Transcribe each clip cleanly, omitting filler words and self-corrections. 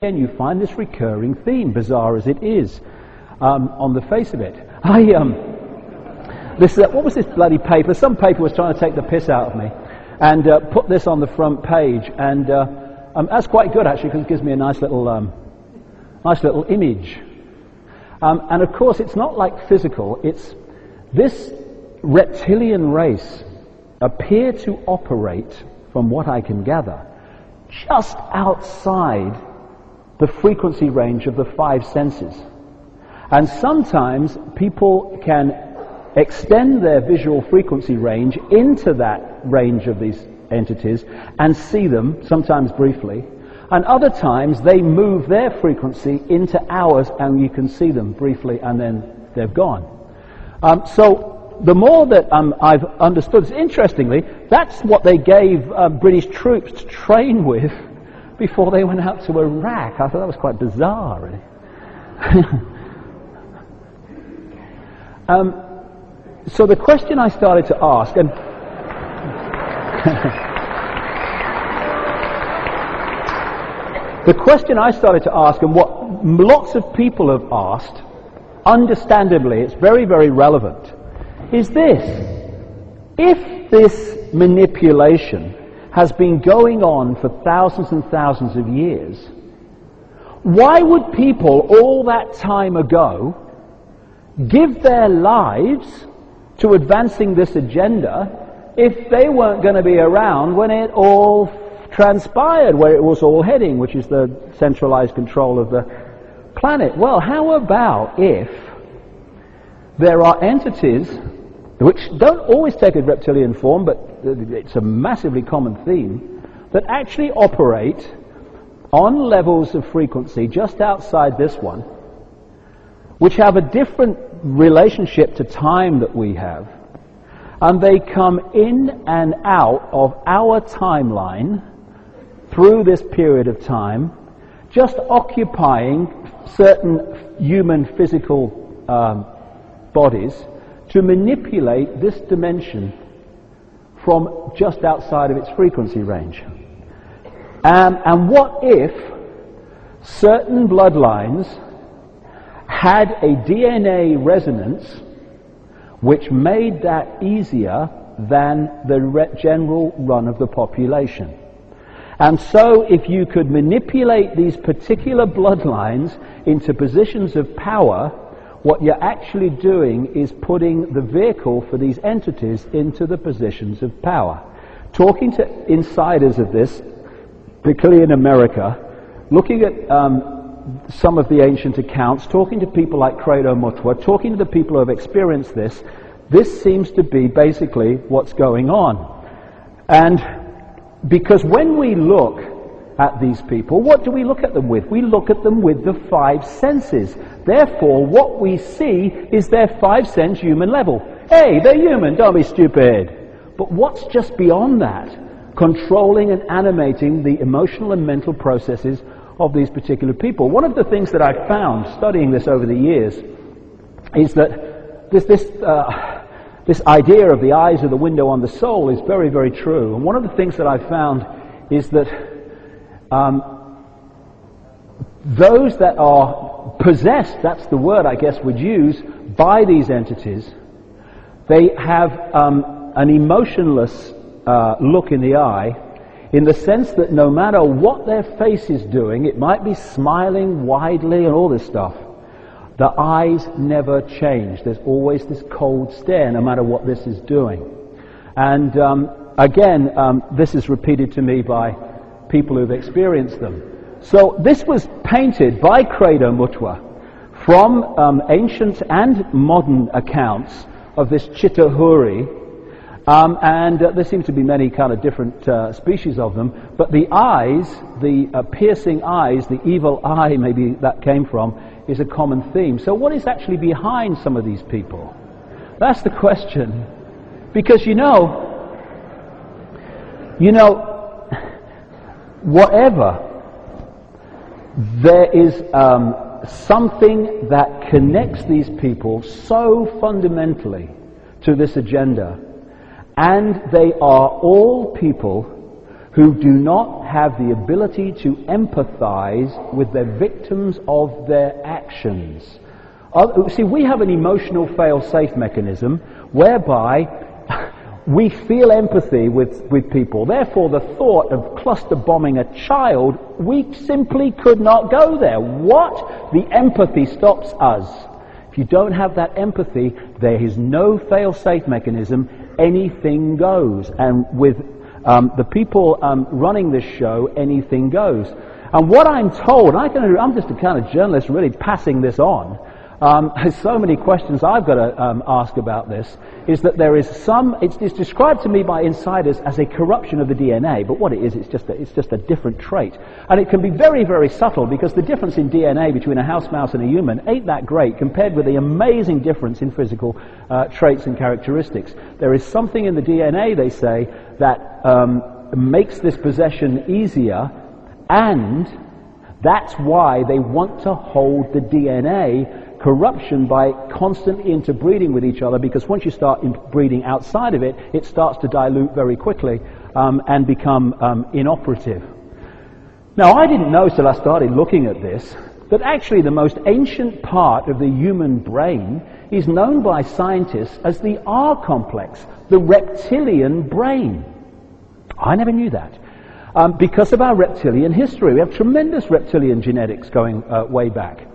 and you find this recurring theme, bizarre as it is, on the face of it. What was this bloody paper? Some paper was trying to take the piss out of me, and put this on the front page, and that's quite good actually, because it gives me a nice little image. And of course, it's not like physical. It's this reptilian race appear to operate, from what I can gather, just outside the frequency range of the five senses. And sometimes people can extend their visual frequency range into that range of these entities and see them, sometimes briefly. And other times they move their frequency into ours and you can see them briefly and then they've gone. So the more that I've understood, interestingly, that's what they gave British troops to train with before they went out to Iraq. I thought that was quite bizarre, really. So the question I started to ask, and the question I started to ask, and what lots of people have asked, understandably, it's very, very relevant, is this: if this manipulation has been going on for thousands and thousands of years, why would people all that time ago give their lives to advancing this agenda if they weren't going to be around when it all transpired, where it was all heading, which is the centralized control of the planet? Well, how about if there are entities which don't always take a reptilian form, but it's a massively common theme, that actually operate on levels of frequency just outside this one, which have a different relationship to time that we have, and they come in and out of our timeline through this period of time, just occupying certain human physical bodies to manipulate this dimension from just outside of its frequency range. And what if certain bloodlines had a DNA resonance which made that easier than the general run of the population? And so if you could manipulate these particular bloodlines into positions of power, what you're actually doing is putting the vehicle for these entities into the positions of power. Talking to insiders of this, particularly in America, looking at some of the ancient accounts, talking to people like Credo Mutwa, talking to the people who have experienced this, this seems to be basically what's going on. And because when we look at these people, what do we look at them with? We look at them with the five senses. Therefore, what we see is their five-sense human level. Hey, they're human, don't be stupid. But what's just beyond that? Controlling and animating the emotional and mental processes of these particular people. One of the things that I've found studying this over the years is that this idea of the eyes are the window on the soul is very, very true. And one of the things that I've found is that those that are possessed, that's the word I guess we'd use, by these entities, they have an emotionless look in the eye, in the sense that no matter what their face is doing, it might be smiling widely and all this stuff, the eyes never change. There's always this cold stare no matter what this is doing. And again, this is repeated to me by people who've experienced them. So this was painted by Credo Mutwa from ancient and modern accounts of this Chittahuri, and there seems to be many kind of different species of them, but the eyes, the piercing eyes, the evil eye maybe that came from, is a common theme. So what is actually behind some of these people? That's the question. Because you know, whatever, there is something that connects these people so fundamentally to this agenda, and they are all people who do not have the ability to empathize with the victims of their actions. See, we have an emotional fail-safe mechanism whereby we feel empathy with people. Therefore, the thought of cluster bombing a child, we simply could not go there. What? The empathy stops us. If you don't have that empathy, there is no fail-safe mechanism. Anything goes. And with the people running this show, anything goes. And what I'm told, I'm just a kind of journalist really passing this on. There's so many questions I've got to ask about this, is that there is it's described to me by insiders as a corruption of the DNA, but what it is, it's just a different trait. And it can be very, very subtle, because the difference in DNA between a house mouse and a human ain't that great compared with the amazing difference in physical traits and characteristics. There is something in the DNA, they say, that makes this possession easier, and that's why they want to hold the DNA corruption by constantly interbreeding with each other, because once you start breeding outside of it, it starts to dilute very quickly and become inoperative. Now, I didn't know till I started looking at this that actually the most ancient part of the human brain is known by scientists as the R complex, the reptilian brain. I never knew that. Because of our reptilian history. We have tremendous reptilian genetics going way back.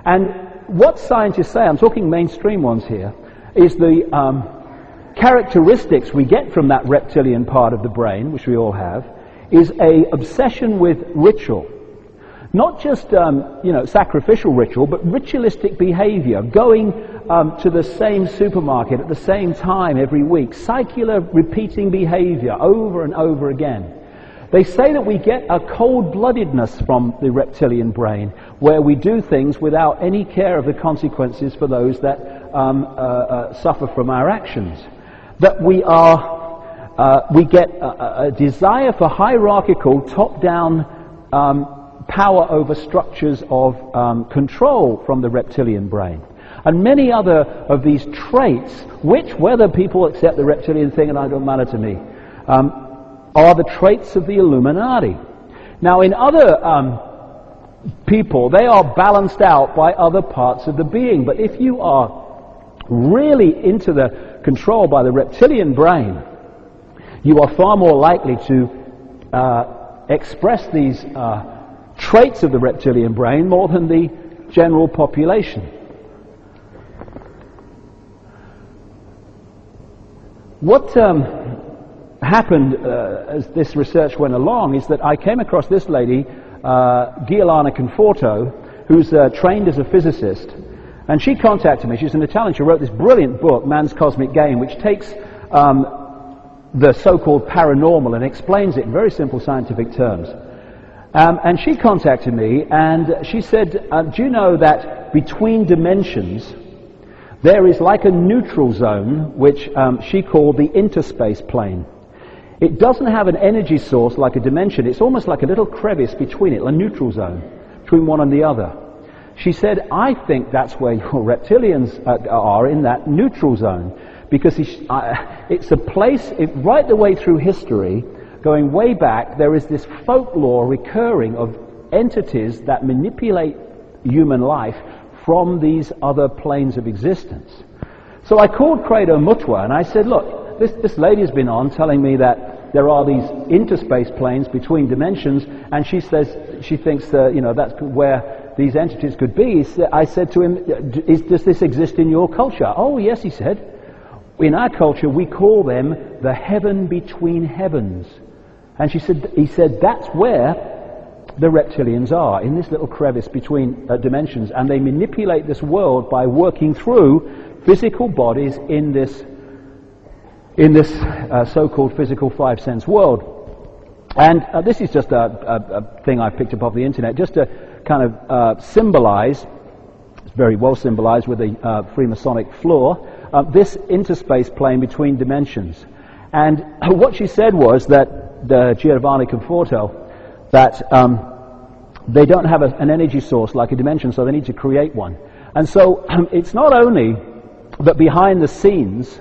And what scientists say, I'm talking mainstream ones here, is the characteristics we get from that reptilian part of the brain, which we all have, is a obsession with ritual. Not just, sacrificial ritual, but ritualistic behavior, going to the same supermarket at the same time every week, circular repeating behavior over and over again. They say that we get a cold-bloodedness from the reptilian brain, where we do things without any care of the consequences for those that suffer from our actions. That we get a desire for hierarchical, top-down power over structures of control from the reptilian brain. And many other of these traits, which, whether people accept the reptilian thing, and it don't matter to me, are the traits of the Illuminati. Now, in other people, they are balanced out by other parts of the being. But if you are really into the control by the reptilian brain, you are far more likely to express these traits of the reptilian brain more than the general population. What happened as this research went along is that I came across this lady, Giuliana Conforto, who's trained as a physicist, and she contacted me. She's an Italian. She wrote this brilliant book, Man's Cosmic Game, which takes the so-called paranormal and explains it in very simple scientific terms. And she contacted me, and she said, do you know that between dimensions there is like a neutral zone, which she called the interspace plane. It doesn't have an energy source like a dimension. It's almost like a little crevice between it, a neutral zone, between one and the other. She said, I think that's where your reptilians are, in that neutral zone, because it's a place, right the way through history, going way back, there is this folklore recurring of entities that manipulate human life from these other planes of existence. So I called Credo Mutwa and I said, look, this lady's been on telling me that there are these interspace planes between dimensions, and she says she thinks that's where these entities could be. I said to him, does this exist in your culture? Oh yes, he said. In our culture we call them the heaven between heavens. And he said that's where the reptilians are, in this little crevice between dimensions, and they manipulate this world by working through physical bodies in this so-called physical five-sense world. And this is just a thing I picked up off the internet, just to kind of symbolize, it's very well symbolized with the Freemasonic floor, this interspace plane between dimensions. And what she said was that, Giovanni Conforto, that they don't have an energy source like a dimension, so they need to create one. And so it's not only that behind the scenes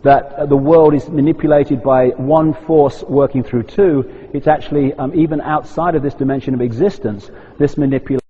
that the world is manipulated by one force working through two. It's actually, even outside of this dimension of existence, this manipulation